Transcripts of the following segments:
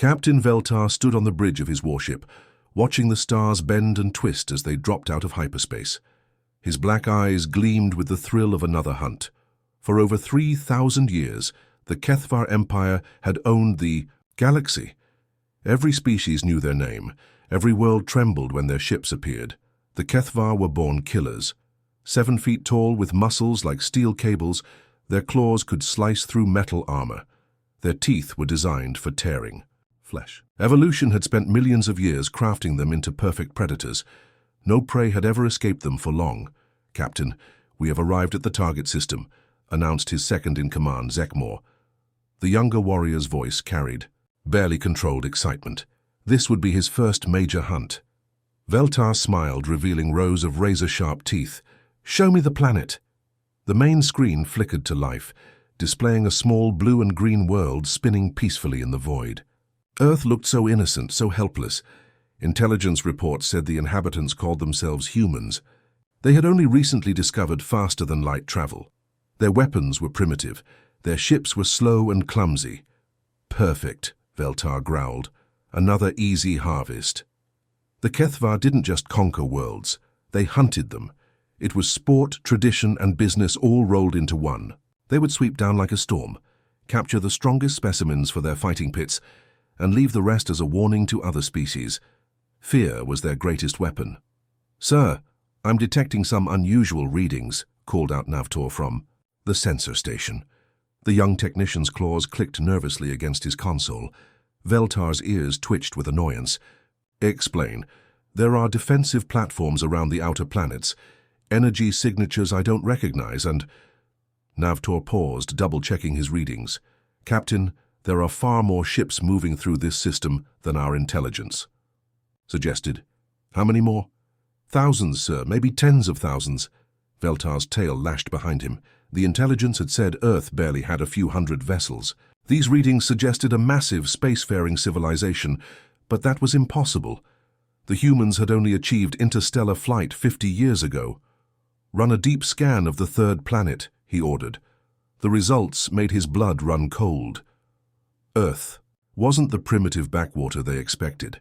Captain Veltar stood on the bridge of his warship, watching the stars bend and twist as they dropped out of hyperspace. His black eyes gleamed with the thrill of another hunt. For over 3,000 years, the HFY Empire had owned the galaxy. Every species knew their name. Every world trembled when their ships appeared. The HFY were born killers. 7 feet tall with muscles like steel cables, their claws could slice through metal armor. Their teeth were designed for tearing flesh. Evolution had spent millions of years crafting them into perfect predators. No prey had ever escaped them for long. "Captain, we have arrived at the target system," announced his second-in-command, Zekmor. The younger warrior's voice carried barely controlled excitement. This would be his first major hunt. Veltar smiled, revealing rows of razor-sharp teeth. "Show me the planet." The main screen flickered to life, displaying a small blue and green world spinning peacefully in the void. Earth looked so innocent, so helpless. Intelligence reports said the inhabitants called themselves humans. They had only recently discovered faster-than-light travel. Their weapons were primitive. Their ships were slow and clumsy. "Perfect," Veltar growled. "Another easy harvest." The HFY didn't just conquer worlds. They hunted them. It was sport, tradition, and business all rolled into one. They would sweep down like a storm, capture the strongest specimens for their fighting pits, and leave the rest as a warning to other species. Fear was their greatest weapon. "Sir, I'm detecting some unusual readings," called out Navtor from the sensor station. The young technician's claws clicked nervously against his console. Veltar's ears twitched with annoyance. "Explain. There are defensive platforms around the outer planets, energy signatures I don't recognize, and—" Navtor paused, double-checking his readings. "Captain, there are far more ships moving through this system than our intelligence." Suggested. "How many more?" "Thousands, sir, maybe tens of thousands." Veltar's tail lashed behind him. The intelligence had said Earth barely had a few hundred vessels. These readings suggested a massive spacefaring civilization, but that was impossible. The humans had only achieved interstellar flight 50 years ago. "Run a deep scan of the third planet," he ordered. The results made his blood run cold. Earth wasn't the primitive backwater they expected.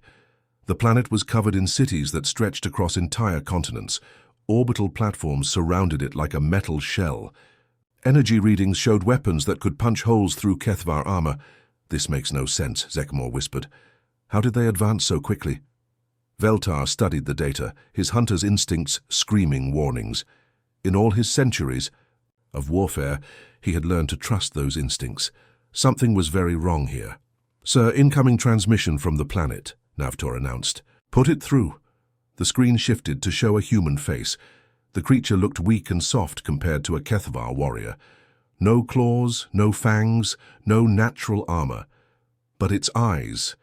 The planet was covered in cities that stretched across entire continents. Orbital platforms surrounded it like a metal shell. Energy readings showed weapons that could punch holes through HFY armor. "This makes no sense," Zekmor whispered. "How did they advance so quickly?" Veltar studied the data, his hunter's instincts screaming warnings. In all his centuries of warfare, he had learned to trust those instincts. Something was very wrong here. "Sir, incoming transmission from the planet," Navtor announced. "Put it through." The screen shifted to show a human face. The creature looked weak and soft compared to a HFY warrior. No claws, no fangs, no natural armor. But its eyes.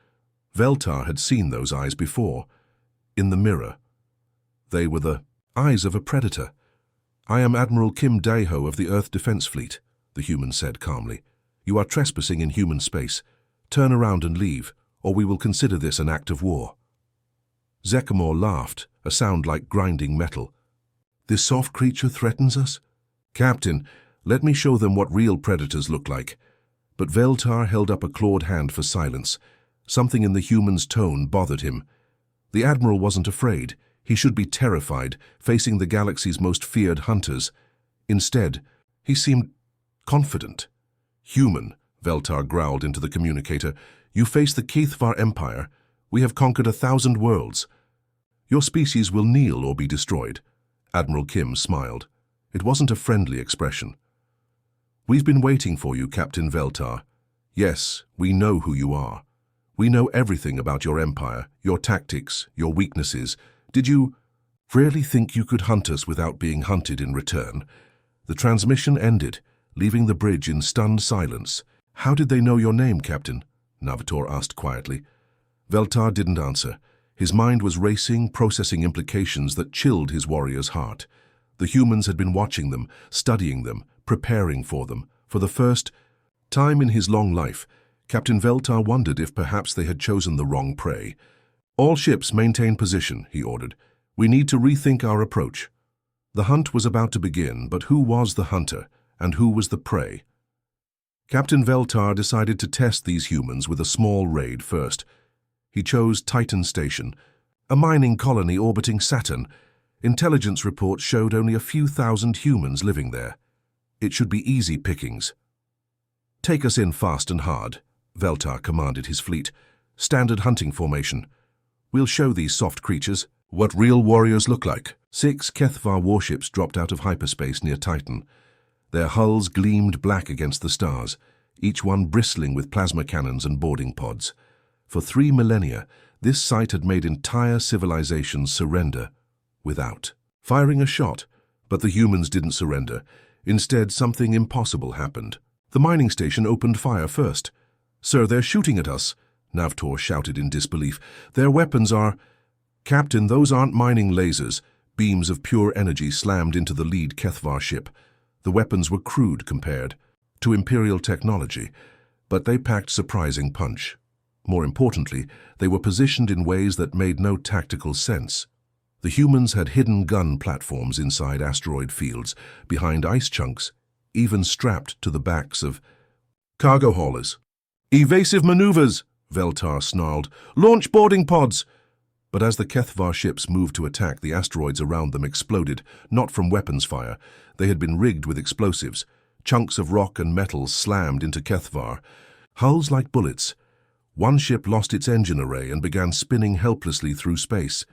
Veltar had seen those eyes before. In the mirror. They were the eyes of a predator. "I am Admiral Kim Daeho of the Earth Defense Fleet," the human said calmly. "You are trespassing in human space. Turn around and leave, or we will consider this an act of war." Zekmor laughed, a sound like grinding metal. "This soft creature threatens us? Captain, let me show them what real predators look like." But Veltar held up a clawed hand for silence. Something in the human's tone bothered him. The Admiral wasn't afraid. He should be terrified, facing the galaxy's most feared hunters. Instead, he seemed confident. "Human," Veltar growled into the communicator, "you face the HFY Empire. We have conquered 1,000 worlds. Your species will kneel or be destroyed." Admiral Kim smiled. It wasn't a friendly expression. "We've been waiting for you, Captain Veltar. Yes, we know who you are. We know everything about your empire, your tactics, your weaknesses. Did you really think you could hunt us without being hunted in return?" The transmission ended, leaving the bridge in stunned silence. "How did they know your name, Captain?" Navtor asked quietly. Veltar didn't answer. His mind was racing, processing implications that chilled his warrior's heart. The humans had been watching them, studying them, preparing for them. For the first time in his long life, Captain Veltar wondered if perhaps they had chosen the wrong prey. "All ships maintain position," he ordered. "We need to rethink our approach." The hunt was about to begin, but who was the hunter, and who was the prey? Captain Veltar decided to test these humans with a small raid first. He chose Titan Station, a mining colony orbiting Saturn. Intelligence reports showed only a few thousand humans living there. It should be easy pickings. "Take us in fast and hard," Veltar commanded his fleet. "Standard hunting formation. We'll show these soft creatures what real warriors look like." 6 HFY warships dropped out of hyperspace near Titan. Their hulls gleamed black against the stars, each one bristling with plasma cannons and boarding pods. For 3 millennia, this site had made entire civilizations surrender without firing a shot. But the humans didn't surrender. Instead, something impossible happened. The mining station opened fire first. "Sir, they're shooting at us," Navtor shouted in disbelief. "Their weapons are—" "Captain, those aren't mining lasers." Beams of pure energy slammed into the lead HFY ship. The weapons were crude compared to Imperial technology, but they packed surprising punch. More importantly, they were positioned in ways that made no tactical sense. The humans had hidden gun platforms inside asteroid fields, behind ice chunks, even strapped to the backs of cargo haulers. "Evasive maneuvers," Veltar snarled. "Launch boarding pods!" But as the HFY ships moved to attack, the asteroids around them exploded, not from weapons fire. They had been rigged with explosives. Chunks of rock and metal slammed into HFY. Hulls like bullets. One ship lost its engine array and began spinning helplessly through space.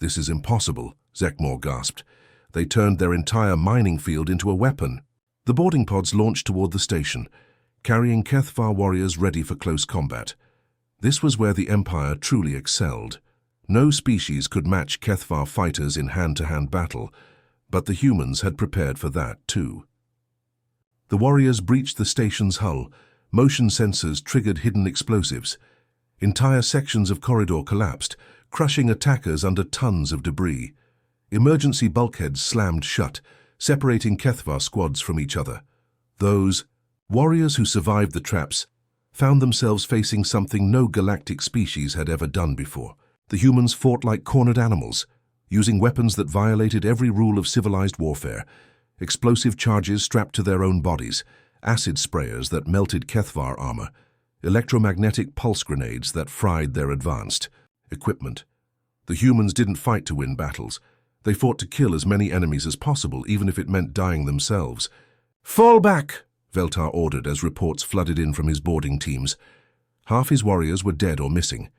"This is impossible," Zekmor gasped. They turned their entire mining field into a weapon. The boarding pods launched toward the station, carrying HFY warriors ready for close combat. This was where the Empire truly excelled. No species could match HFY fighters in hand-to-hand battle, but the humans had prepared for that too. The warriors breached the station's hull. Motion sensors triggered hidden explosives. Entire sections of corridor collapsed, crushing attackers under tons of debris. Emergency bulkheads slammed shut, separating HFY squads from each other. Those warriors who survived the traps found themselves facing something no galactic species had ever done before. The humans fought like cornered animals, using weapons that violated every rule of civilized warfare. Explosive charges strapped to their own bodies, acid sprayers that melted HFY armor, electromagnetic pulse grenades that fried their advanced equipment. The humans didn't fight to win battles. They fought to kill as many enemies as possible, even if it meant dying themselves. "Fall back!" Veltar ordered as reports flooded in from his boarding teams. Half his warriors were dead or missing.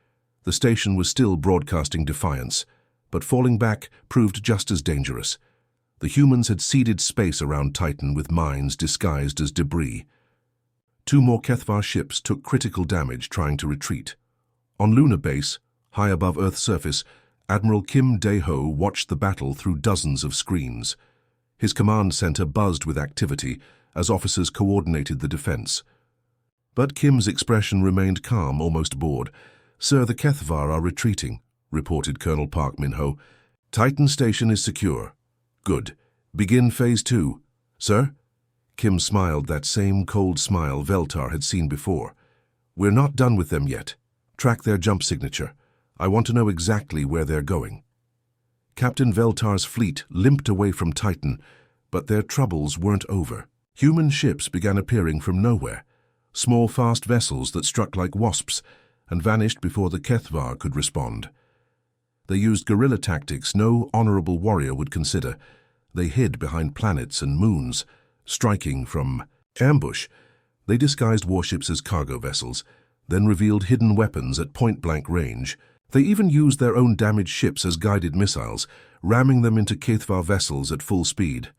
The station was still broadcasting defiance, but falling back proved just as dangerous. The humans had seeded space around Titan with mines disguised as debris. 2 more HFY ships took critical damage trying to retreat. On Lunar Base, high above Earth's surface, Admiral Kim Dae-ho watched the battle through dozens of screens. His command center buzzed with activity as officers coordinated the defense. But Kim's expression remained calm, almost bored. "Sir, the HFY are retreating," reported Colonel Park Min-ho. "Titan Station is secure." "Good. Begin Phase 2." "Sir?" Kim smiled, that same cold smile Veltar had seen before. "We're not done with them yet. Track their jump signature. I want to know exactly where they're going." Captain Veltar's fleet limped away from Titan, but their troubles weren't over. Human ships began appearing from nowhere, small fast vessels that struck like wasps and vanished before the HFY could respond. They used guerrilla tactics no honorable warrior would consider. They hid behind planets and moons, striking from ambush. They disguised warships as cargo vessels, then revealed hidden weapons at point-blank range. They even used their own damaged ships as guided missiles, ramming them into HFY vessels at full speed.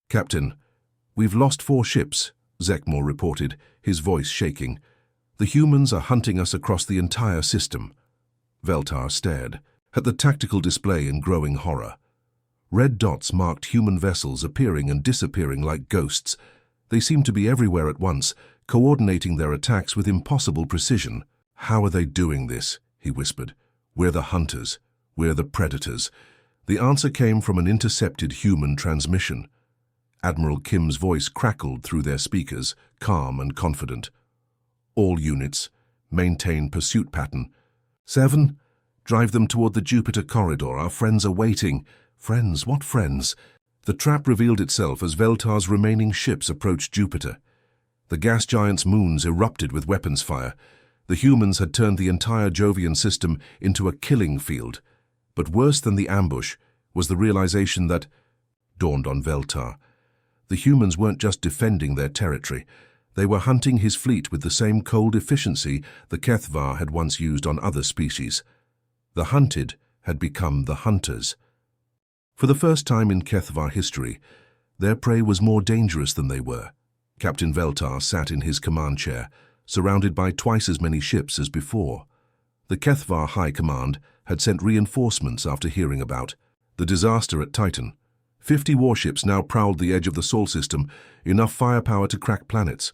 "Captain, we've lost 4 ships," Zekmor reported, his voice shaking. "The humans are hunting us across the entire system." Veltar stared at the tactical display in growing horror. Red dots marked human vessels appearing and disappearing like ghosts. They seemed to be everywhere at once, coordinating their attacks with impossible precision. "How are they doing this?" he whispered. "We're the hunters. We're the predators." The answer came from an intercepted human transmission. Admiral Kim's voice crackled through their speakers, calm and confident. "All units, maintain pursuit pattern. 7, drive them toward the Jupiter corridor. Our friends are waiting." Friends? What friends? The trap revealed itself as Veltar's remaining ships approached Jupiter. The gas giant's moons erupted with weapons fire. The humans had turned the entire Jovian system into a killing field. But worse than the ambush was the realization that dawned on Veltar. The humans weren't just defending their territory. They were hunting his fleet with the same cold efficiency the Kethvar had once used on other species. The hunted had become the hunters. For the first time in Kethvar history, their prey was more dangerous than they were. Captain Veltar sat in his command chair, surrounded by twice as many ships as before. The Kethvar High Command had sent reinforcements after hearing about the disaster at Titan. 50 warships now prowled the edge of the Sol system, enough firepower to crack planets.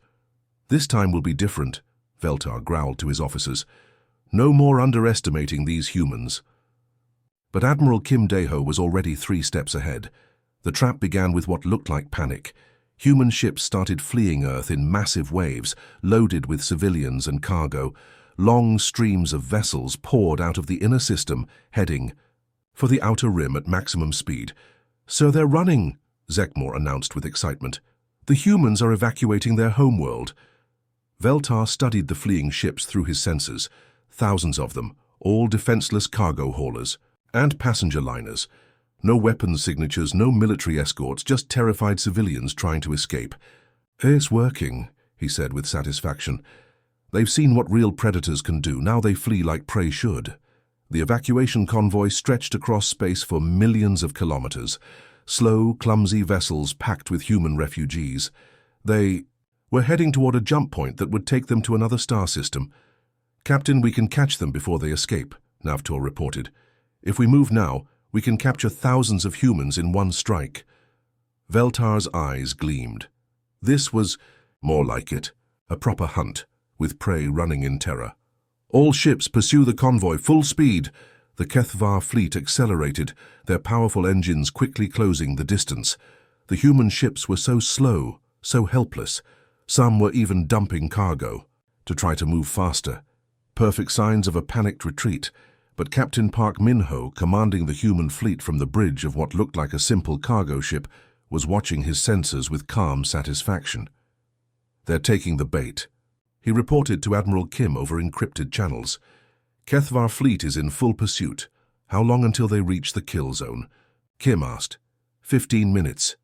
This time will be different, Veltar growled to his officers. No more underestimating these humans. But Admiral Kim Daeho was already 3 steps ahead. The trap began with what looked like panic. Human ships started fleeing Earth in massive waves, loaded with civilians and cargo. Long streams of vessels poured out of the inner system, heading for the outer rim at maximum speed. "So they're running," Zekmor announced with excitement. "The humans are evacuating their homeworld." Veltar studied the fleeing ships through his sensors, thousands of them, all defenseless cargo haulers and passenger liners. No weapons signatures, no military escorts, just terrified civilians trying to escape. "It's working," he said with satisfaction. "They've seen what real predators can do. Now they flee like prey should." The evacuation convoy stretched across space for millions of kilometers. Slow, clumsy vessels packed with human refugees. They were heading toward a jump point that would take them to another star system. "Captain, we can catch them before they escape," Navtor reported. "If we move now, we can capture thousands of humans in one strike." Veltar's eyes gleamed. This was more like it, a proper hunt, with prey running in terror. "All ships pursue the convoy, full speed." The Kethvar fleet accelerated, their powerful engines quickly closing the distance. The human ships were so slow, so helpless. Some were even dumping cargo to try to move faster. Perfect signs of a panicked retreat. But Captain Park Min-ho, commanding the human fleet from the bridge of what looked like a simple cargo ship, was watching his sensors with calm satisfaction. "They're taking the bait," he reported to Admiral Kim over encrypted channels. "Kethvar fleet is in full pursuit. How long until they reach the kill zone?" Kim asked. 15 minutes.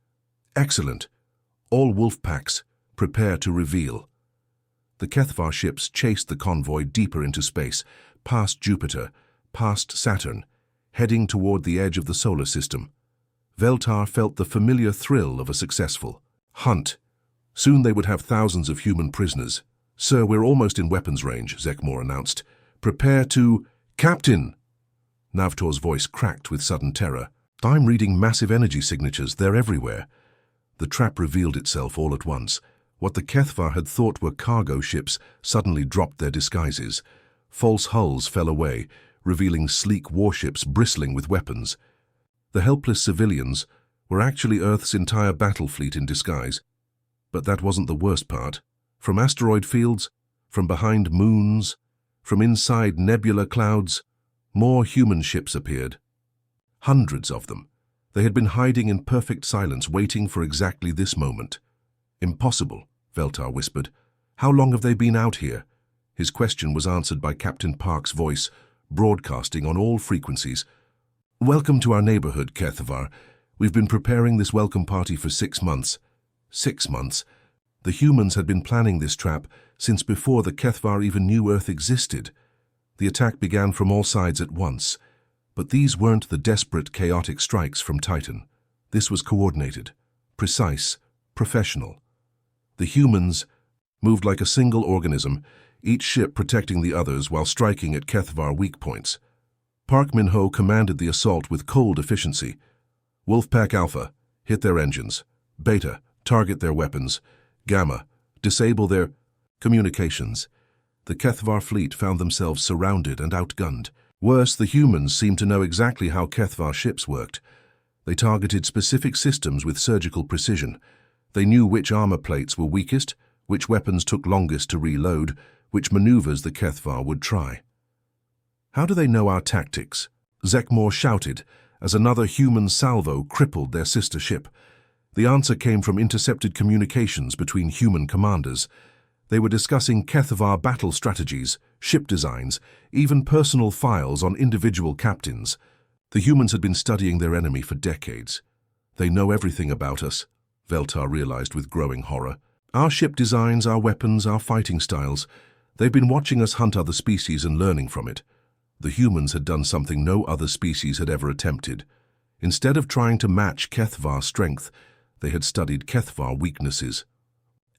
"Excellent. All wolf packs, prepare to reveal." The Kethvar ships chased the convoy deeper into space, past Jupiter, past Saturn, heading toward the edge of the solar system. Veltar felt the familiar thrill of a successful hunt. Soon they would have thousands of human prisoners. "Sir, we're almost in weapons range," Zekmor announced. "Prepare to—" "Captain!" Navtor's voice cracked with sudden terror. "I'm reading massive energy signatures. They're everywhere." The trap revealed itself all at once. What the Kethvar had thought were cargo ships suddenly dropped their disguises. False hulls fell away, revealing sleek warships bristling with weapons. The helpless civilians were actually Earth's entire battle fleet in disguise. But that wasn't the worst part. From asteroid fields, from behind moons, from inside nebula clouds, more human ships appeared. Hundreds of them. They had been hiding in perfect silence, waiting for exactly this moment. "Impossible," Veltar whispered. "How long have they been out here?" His question was answered by Captain Park's voice, broadcasting on all frequencies. "Welcome to our neighborhood, Kethvar. We've been preparing this welcome party for 6 months." 6 months. The humans had been planning this trap since before the Kethvar even knew Earth existed. The attack began from all sides at once. But these weren't the desperate, chaotic strikes from Titan. This was coordinated, precise, professional. The humans moved like a single organism, each ship protecting the others while striking at Kethvar weak points. Park Min-ho commanded the assault with cold efficiency. "Wolfpack Alpha, hit their engines. Beta, target their weapons. Gamma, disable their communications." The Kethvar fleet found themselves surrounded and outgunned. Worse, the humans seemed to know exactly how Kethvar ships worked. They targeted specific systems with surgical precision. They knew which armor plates were weakest, which weapons took longest to reload, which maneuvers the Kethvar would try. "How do they know our tactics?" Zekmor shouted as another human salvo crippled their sister ship. The answer came from intercepted communications between human commanders. They were discussing HFY battle strategies, ship designs, even personal files on individual captains. The humans had been studying their enemy for decades. They know everything about us, Veltar realized with growing horror. Our ship designs, our weapons, our fighting styles. They've been watching us hunt other species and learning from it. The humans had done something no other species had ever attempted. Instead of trying to match HFY's strength, they had studied HFY's weaknesses.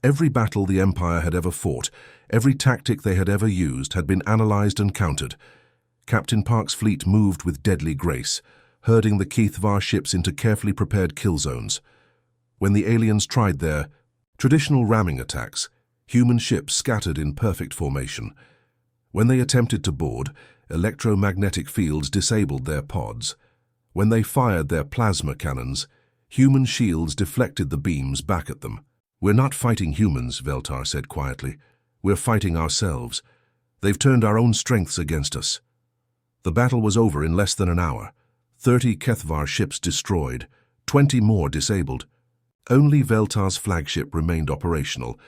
Every battle the Empire had ever fought, every tactic they had ever used had been analyzed and countered. Captain Park's fleet moved with deadly grace, herding the HFY ships into carefully prepared kill zones. When the aliens tried their traditional ramming attacks, human ships scattered in perfect formation. When they attempted to board, electromagnetic fields disabled their pods. When they fired their plasma cannons, human shields deflected the beams back at them. "We're not fighting humans," Veltar said quietly. "We're fighting ourselves. They've turned our own strengths against us." The battle was over in less than an hour. 30 HFY ships destroyed, 20 more disabled. Only Veltar's flagship remained operational,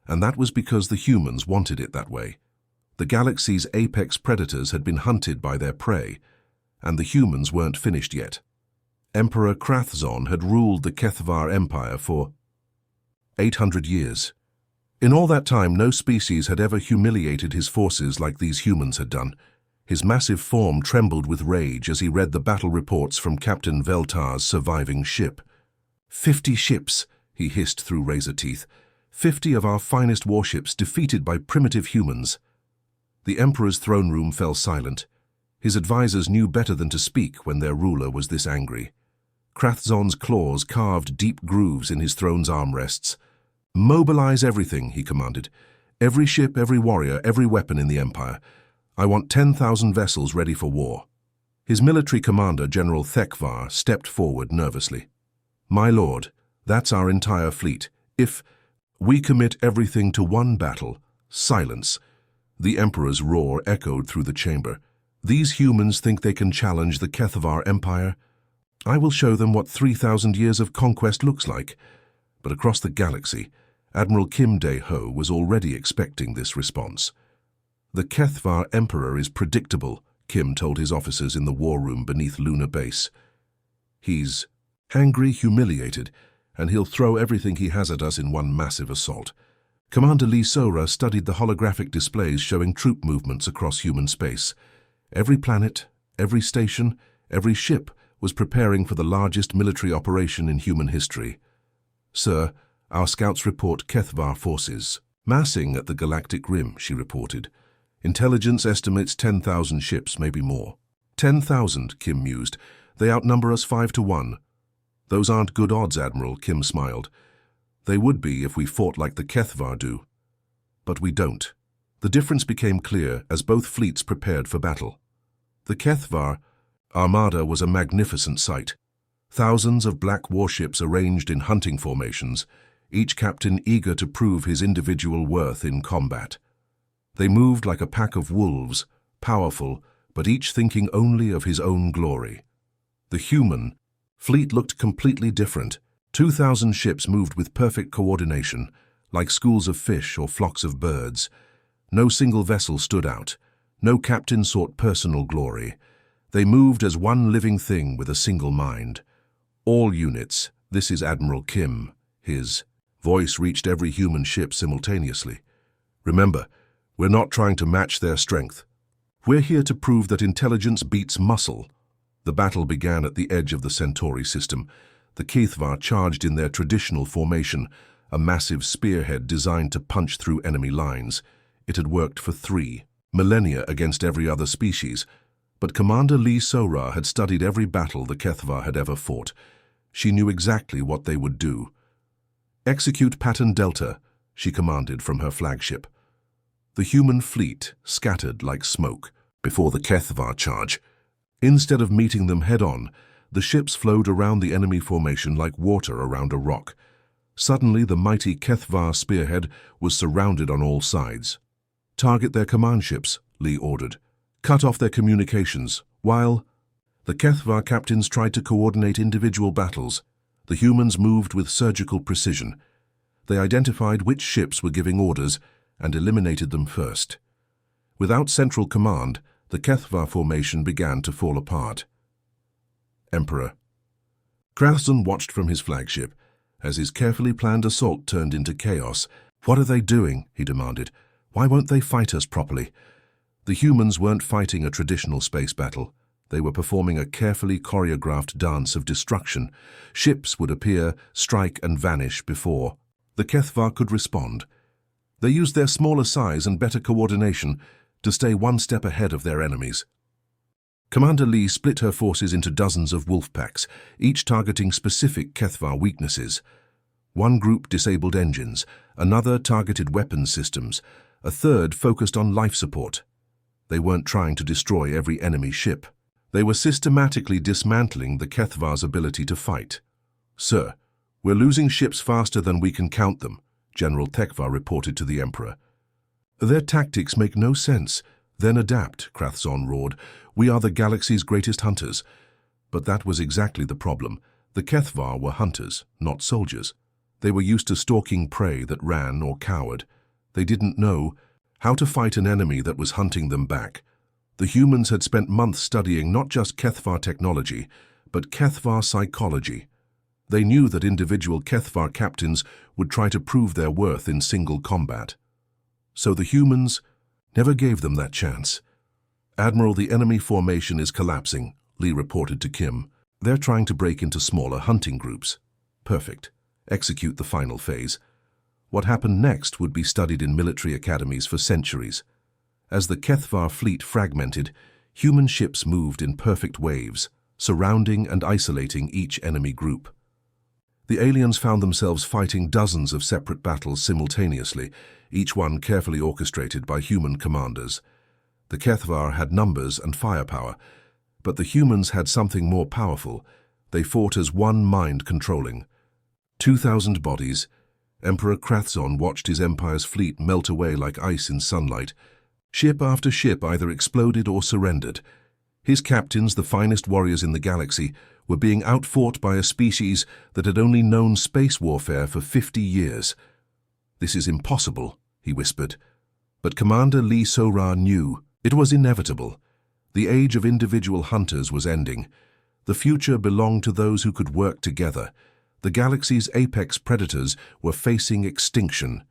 and that was because the humans wanted it that way. The galaxy's apex predators had been hunted by their prey, and the humans weren't finished yet. Emperor Krathzon had ruled the HFY Empire for 800 years. In all that time, no species had ever humiliated his forces like these humans had done. His massive form trembled with rage as he read the battle reports from Captain Veltar's surviving ship. 50 ships, he hissed through razor teeth. 50 of our finest warships defeated by primitive humans. The Emperor's throne room fell silent. His advisors knew better than to speak when their ruler was this angry. Krathzon's claws carved deep grooves in his throne's armrests. "Mobilize everything," he commanded. "Every ship, every warrior, every weapon in the Empire. I want 10,000 vessels ready for war." His military commander, General Thekvar, stepped forward nervously. "My lord, that's our entire fleet. If we commit everything to one battle, silence." The Emperor's roar echoed through the chamber. "These humans think they can challenge the HFY Empire? I will show them what 3,000 years of conquest looks like." But across the galaxy, Admiral Kim Dae-ho was already expecting this response. "The HFY Emperor is predictable," Kim told his officers in the war room beneath Lunar Base. "He's angry, humiliated, and he'll throw everything he has at us in one massive assault." Commander Lee Sora studied the holographic displays showing troop movements across human space. Every planet, every station, every ship was preparing for the largest military operation in human history. "Sir, our scouts report HFY forces massing at the Galactic Rim," she reported. "Intelligence estimates 10,000 ships, maybe more." 10,000, Kim mused. "They outnumber us 5 to 1. "Those aren't good odds, Admiral," Kim smiled. "They would be if we fought like the HFY do. But we don't." The difference became clear as both fleets prepared for battle. The HFY Armada was a magnificent sight. Thousands of black warships arranged in hunting formations, each captain eager to prove his individual worth in combat. They moved like a pack of wolves, powerful, but each thinking only of his own glory. The human fleet looked completely different. 2,000 ships moved with perfect coordination, like schools of fish or flocks of birds. No single vessel stood out. No captain sought personal glory. They moved as one living thing with a single mind. "All units, this is Admiral Kim." His voice reached every human ship simultaneously. "Remember, we're not trying to match their strength. We're here to prove that intelligence beats muscle." The battle began at the edge of the Centauri system. The HFY charged in their traditional formation, a massive spearhead designed to punch through enemy lines. It had worked for 3 millennia against every other species, but Commander Lee Sora had studied every battle the HFY had ever fought. She knew exactly what they would do. "Execute Pattern Delta," she commanded from her flagship. The human fleet scattered like smoke before the HFY charge. Instead of meeting them head-on, the ships flowed around the enemy formation like water around a rock. Suddenly, the mighty HFY spearhead was surrounded on all sides. "Target their command ships," Lee ordered. "Cut off their communications," while the HFY captains tried to coordinate individual battles. The humans moved with surgical precision. They identified which ships were giving orders and eliminated them first. Without central command, the HFY formation began to fall apart. Emperor. Krathzon watched from his flagship as his carefully planned assault turned into chaos. "What are they doing?" he demanded. "Why won't they fight us properly?" The humans weren't fighting a traditional space battle. They were performing a carefully choreographed dance of destruction. Ships would appear, strike, and vanish before the HFY could respond. They used their smaller size and better coordination to stay one step ahead of their enemies. Commander Lee split her forces into dozens of wolf packs, each targeting specific HFY weaknesses. One group disabled engines, another targeted weapons systems, a third focused on life support. They weren't trying to destroy every enemy ship. They were systematically dismantling the HFY's ability to fight. "Sir, we're losing ships faster than we can count them," General Tekva reported to the Emperor. "Their tactics make no sense. Then adapt," Krathzon roared. "We are the galaxy's greatest hunters." But that was exactly the problem. The HFY were hunters, not soldiers. They were used to stalking prey that ran or cowered. They didn't know how to fight an enemy that was hunting them back. The humans had spent months studying not just HFY technology, but HFY psychology. They knew that individual HFY captains would try to prove their worth in single combat. So the humans never gave them that chance. "Admiral, the enemy formation is collapsing," Lee reported to Kim. "They're trying to break into smaller hunting groups." Perfect. Execute the final phase. What happened next would be studied in military academies for centuries. As the HFY fleet fragmented, human ships moved in perfect waves, surrounding and isolating each enemy group. The aliens found themselves fighting dozens of separate battles simultaneously, each one carefully orchestrated by human commanders. The HFY had numbers and firepower, but the humans had something more powerful. They fought as one mind controlling. 2,000 bodies. Emperor Krathzon watched his empire's fleet melt away like ice in sunlight. Ship after ship either exploded or surrendered. His captains, the finest warriors in the galaxy, were being outfought by a species that had only known space warfare for 50 years. "This is impossible," he whispered. But Commander Lee So-Ra knew it was inevitable. The age of individual hunters was ending. The future belonged to those who could work together. The galaxy's apex predators were facing extinction.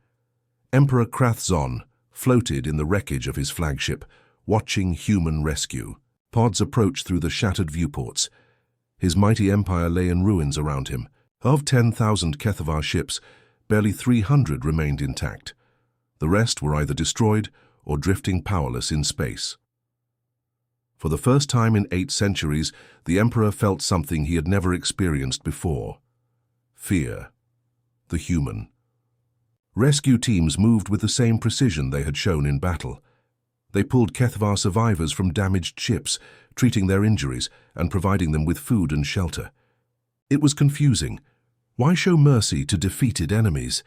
Emperor Krathzon floated in the wreckage of his flagship, watching human rescue. Pods approached through the shattered viewports. His mighty empire lay in ruins around him. Of 10,000 HFY ships, barely 300 remained intact. The rest were either destroyed or drifting powerless in space. For the first time in 8 centuries, the Emperor felt something he had never experienced before. Fear. The human. Rescue teams moved with the same precision they had shown in battle. They pulled HFY survivors from damaged ships, treating their injuries and providing them with food and shelter. It was confusing. Why show mercy to defeated enemies?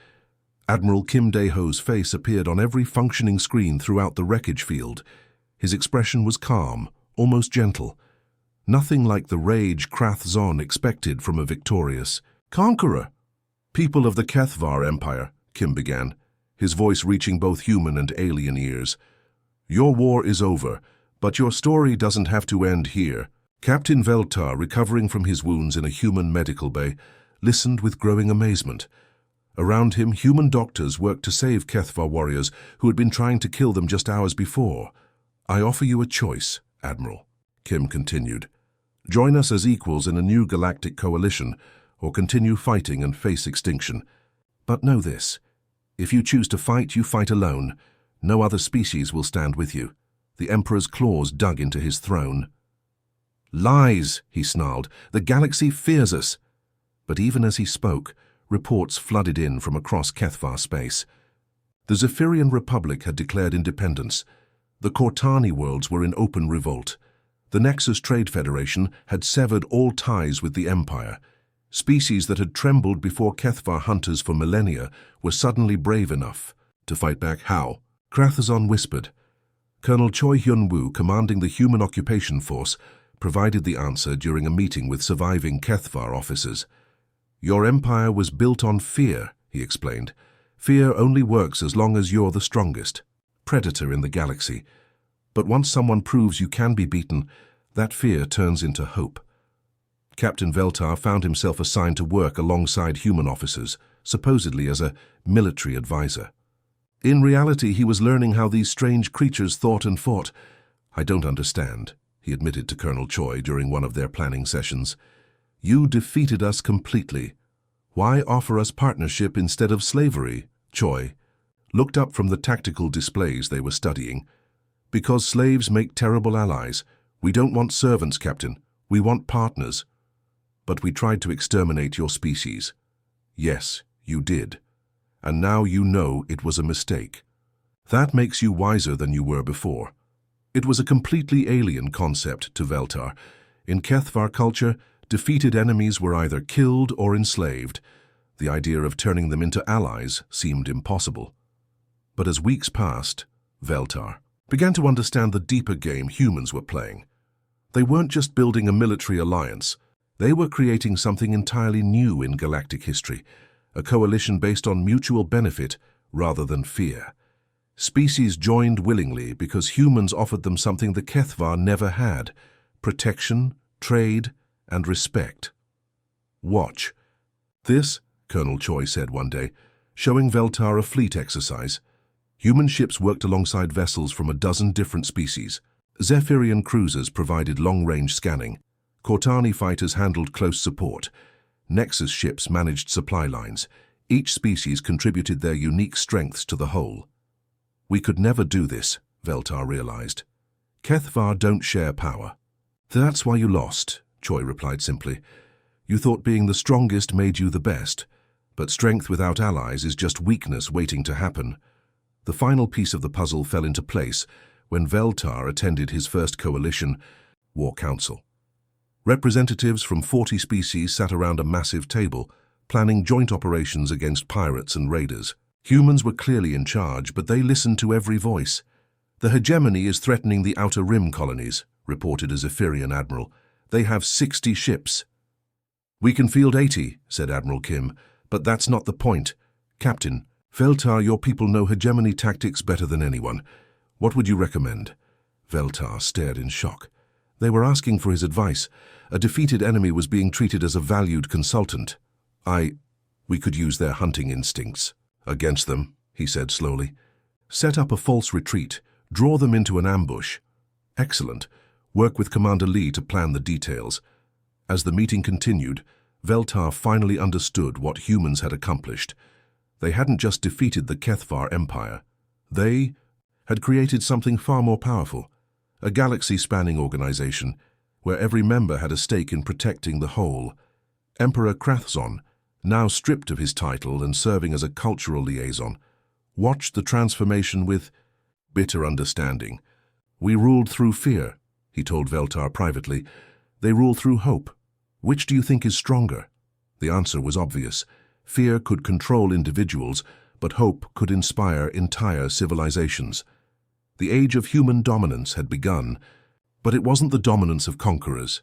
Admiral Kim Dae-ho's face appeared on every functioning screen throughout the wreckage field. His expression was calm, almost gentle. Nothing like the rage Krathzon expected from a victorious conqueror. "People of the HFY Empire," Kim began, his voice reaching both human and alien ears. "Your war is over, but your story doesn't have to end here." Captain Veltar, recovering from his wounds in a human medical bay, listened with growing amazement. Around him, human doctors worked to save HFY warriors who had been trying to kill them just hours before. "I offer you a choice, Admiral," Kim continued. "Join us as equals in a new galactic coalition, or continue fighting and face extinction. But know this, if you choose to fight, you fight alone. No other species will stand with you." The Emperor's claws dug into his throne. "Lies," he snarled. "The galaxy fears us." But even as he spoke, reports flooded in from across HFY space. The Zephyrian Republic had declared independence. The Cortani worlds were in open revolt. The Nexus Trade Federation had severed all ties with the Empire. Species that had trembled before HFY hunters for millennia were suddenly brave enough to fight back. "How?" Krathzon whispered. Colonel Choi Hyun-woo, commanding the Human Occupation Force, provided the answer during a meeting with surviving HFY officers. Your empire was built on fear, he explained. Fear only works as long as you're the strongest predator in the galaxy. But once someone proves you can be beaten, that fear turns into hope. Captain Veltar found himself assigned to work alongside human officers, supposedly as a military advisor. In reality, he was learning how these strange creatures thought and fought. "I don't understand," he admitted to Colonel Choi during one of their planning sessions. "You defeated us completely. Why offer us partnership instead of slavery?" Choi looked up from the tactical displays they were studying. "Because slaves make terrible allies. We don't want servants, Captain. We want partners." "But we tried to exterminate your species." "Yes, you did. And now you know it was a mistake. That makes you wiser than you were before." It was a completely alien concept to Veltar. In Kethvar culture, defeated enemies were either killed or enslaved. The idea of turning them into allies seemed impossible. But as weeks passed, Veltar began to understand the deeper game humans were playing. They weren't just building a military alliance. They were creating something entirely new in galactic history, a coalition based on mutual benefit rather than fear. Species joined willingly because humans offered them something the Kethvar never had: protection, trade, and respect. "Watch this," Colonel Choi said one day, showing Veltar a fleet exercise. Human ships worked alongside vessels from a dozen different species. Zephyrian cruisers provided long-range scanning. Cortani fighters handled close support. Nexus ships managed supply lines. Each species contributed their unique strengths to the whole. "We could never do this," Veltar realized. "Kethvar don't share power." "That's why you lost," Choi replied simply. "You thought being the strongest made you the best, but strength without allies is just weakness waiting to happen." The final piece of the puzzle fell into place when Veltar attended his first coalition, War Council. Representatives from 40 species sat around a massive table, planning joint operations against pirates and raiders. Humans were clearly in charge, but they listened to every voice. "The hegemony is threatening the Outer Rim colonies," reported a Zephyrian admiral. "They have 60 ships." "We can field 80, said Admiral Kim, "but that's not the point. Captain, Veltar, your people know hegemony tactics better than anyone. What would you recommend?" Veltar stared in shock. They were asking for his advice. A defeated enemy was being treated as a valued consultant. We could use their hunting instincts against them," he said slowly. "Set up a false retreat. Draw them into an ambush." "Excellent. Work with Commander Lee to plan the details." As the meeting continued, Veltar finally understood what humans had accomplished. They hadn't just defeated the Kethvar Empire. They had created something far more powerful, a galaxy-spanning organization where every member had a stake in protecting the whole. Emperor Krathzon, now stripped of his title and serving as a cultural liaison, watched the transformation with bitter understanding. "We ruled through fear," he told Veltar privately. "They rule through hope. Which do you think is stronger?" The answer was obvious. Fear could control individuals, but hope could inspire entire civilizations. The age of human dominance had begun, but it wasn't the dominance of conquerors.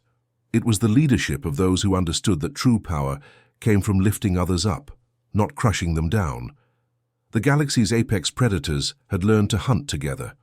It was the leadership of those who understood that true power came from lifting others up, not crushing them down. The galaxy's apex predators had learned to hunt together,